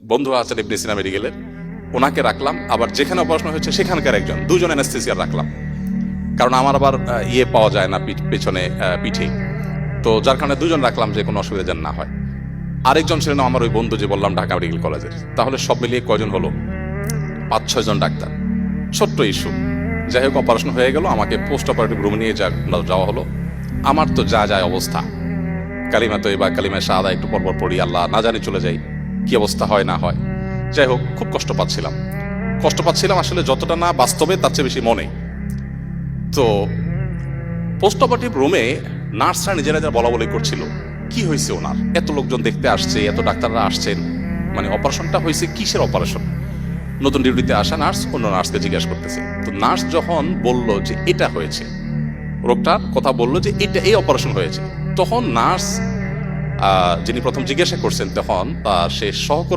বন্ধু আছেন ইবনে সিনা মেডিকেলের, ওনাকে রাখলাম। আবার যেখানে অপারেশন হয়েছে সেখানকার দুজন অ্যানেস্থেসিয়ার রাখলাম, কারণ আমার আবার ইয়ে পাওয়া যায় না পেছনে পিঠে, তো যার কারণে দুজন রাখলাম যে কোনো অসুবিধা যেন না হয়। আরেকজন ছিলেন আমার ওই বন্ধু যে বললাম ঢাকা মেডিকেল কলেজের। তাহলে সব মিলিয়ে কয়জন হলো? 5-6 জন ডাক্তার। ছোট্ট ইস্যু। যাই হোক, অপারেশন হয়ে গেল, আমাকে পোস্ট অপারেটিভ রুমে নিয়ে যাওয়া হলো। আমার তো যা যায় অবস্থা, কালিমা তো এবার কালিমা শাহাদা একটু পরপর পড়ি, আল্লাহ না জানি চলে যাই, কি অবস্থা হয় না হয়। যাই হোক, খুব কষ্ট পাচ্ছিলাম আসলে, যতটা না বাস্তবে তার চেয়ে বেশি মনে। তো পোস্ট অপারেটিভ রুমে নার্সরা নিজেরা যা বলা বলি করছিল, কি হয়েছে ওনার, এত লোকজন দেখতে আসছে, এত ডাক্তাররা আসছেন, মানে অপারেশনটা হয়েছে কিসের অপারেশন। নতুন ডিউটিতে আসা নার্স অন্য নার্সকে জিজ্ঞাসা করতেছে। তো নার্স যখন বলল যে এটা হয়েছে, রোগটার কথা বললো যে এটা এই অপারেশন হয়েছে, তখন নার্স যিনি প্রথম জিজ্ঞাসা করছেন, তখন সে সহকর্মী